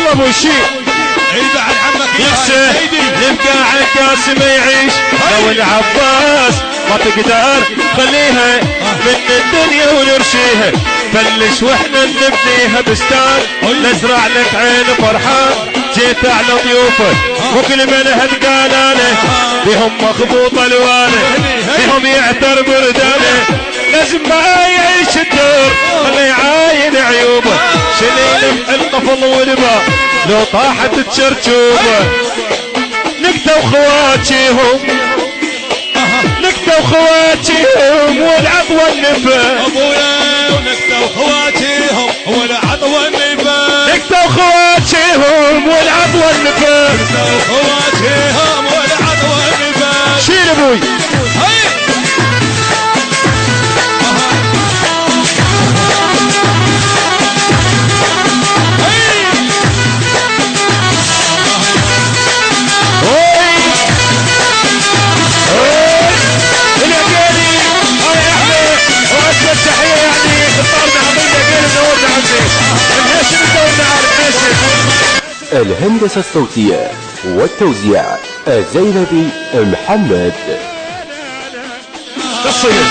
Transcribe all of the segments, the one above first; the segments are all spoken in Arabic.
يلا ابو شيء عيد على عمك يا سيدي نبقى عكاس ما يعيش لو العباس ما تقدر خليها من الدنيا ونرشيها بلش واحنا نبنيها بستان نزرع لك عين فرحان جيت على ضيوفك وكل من هدقالانه بهم مخبوط الوانه بهم يعتر بردانه لازم ما يعيش الدور خلي يعاين عيوبه شليل القفل والبا لو طاحت تشرشوبه نكتة وخواتيهم نكتة وخواتيهم والعضوة النفا ابويا ونكتة وخواتيهم والعضوة النفا نكتة وخواتيهم والعضوة النفا نكتة وخواتيهم والعضوة النفا شيل ابوي الهندسة الصوتية والتوزيع الزينبي محمد. تصير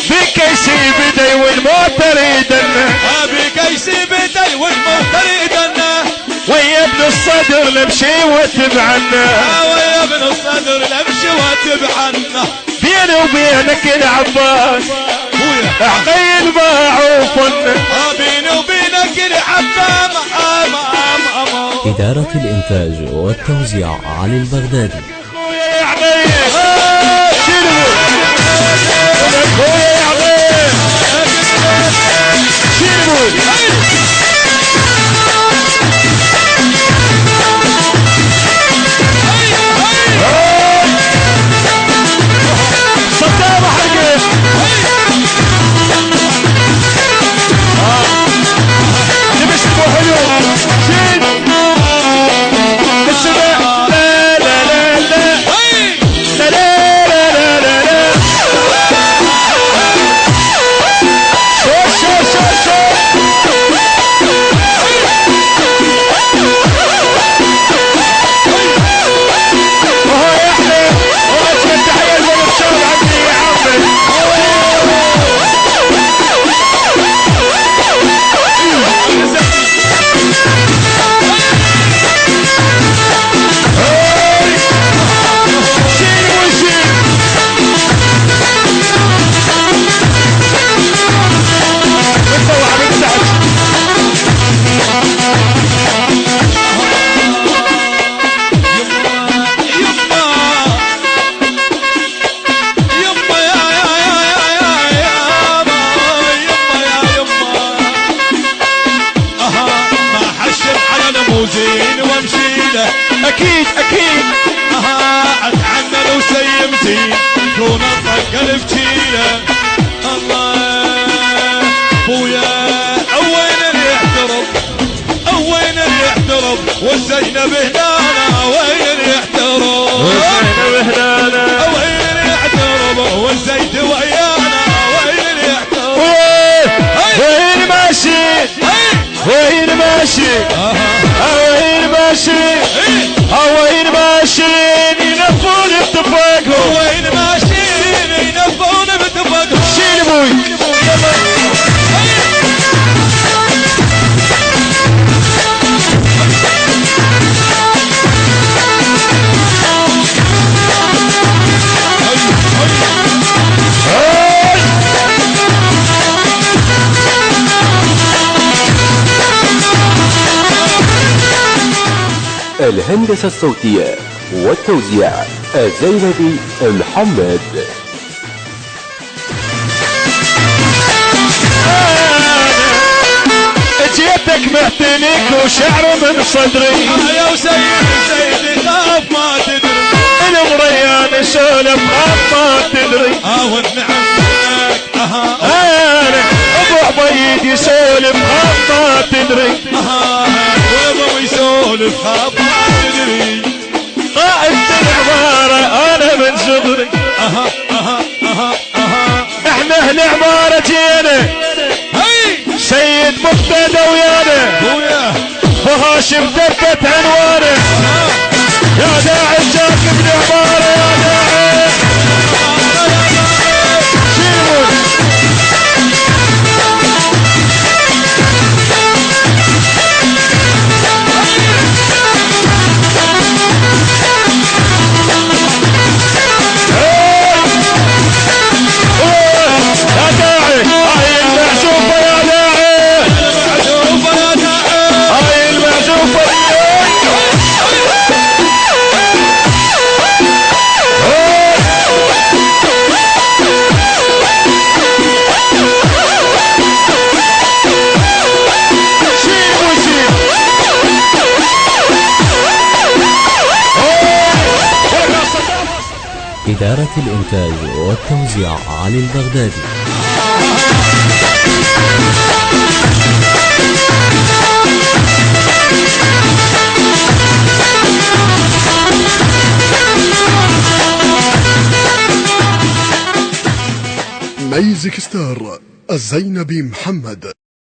بكيسي بدي والموت ريدنا بكيسي بدي والموت ريدنا ويا ابن الصدر لمشي واتبعنا ويا ابن الصدر لمشي واتبعنا بيني وبينك العباس عقيل معوفنا بيني وبينك العباس. إدارة الإنتاج والتوزيع علي البغدادي. خويا يا عقيل شنو خويا يا عقيل شنو صدام حقه لبس حلو شين السبع لا لا لا لا لا لا لا لا لا شو شو شو شو وهو يحلى وأجمل تحية لولد شاب عندي يا عمي اكيد اكيد اتعنن وسيمتي كون الطق بجيله الله بويا وين اللي يحترم وين اللي يحترم والزينب هنا وين اللي يحترم والزينب هنا وين اللي يحترم والزيد ويانا وين اللي يحترم وين ماشي وين ماشي وين ماشي وين ماشيين ينفون باتفاقهم وين ماشيين ينفون باتفاقهم شيل ابوي الهندسة الصوتية والتوزيع الزينبي محمد. جيتك محتنك وشعر من صدري يا سيدي خاف ما تدري المريان سولف خاف ما تدري والنعم انا ابو عبيد يسولف خاف ما تدري وابو يسولف خاف ما تدري قائد العمارة انا من صغري احنا اهل عمارة جينا سيد مقتدى ويانا وهاشم دقت عنوانه يا داعي جاك ابن عماره يا داعي شيمون يا داعي هاي المعزوفة يا داعي هاي المعزوفة إدارة الإنتاج والتوزيع علي البغدادي. ميوزك ستار الزينبي محمد.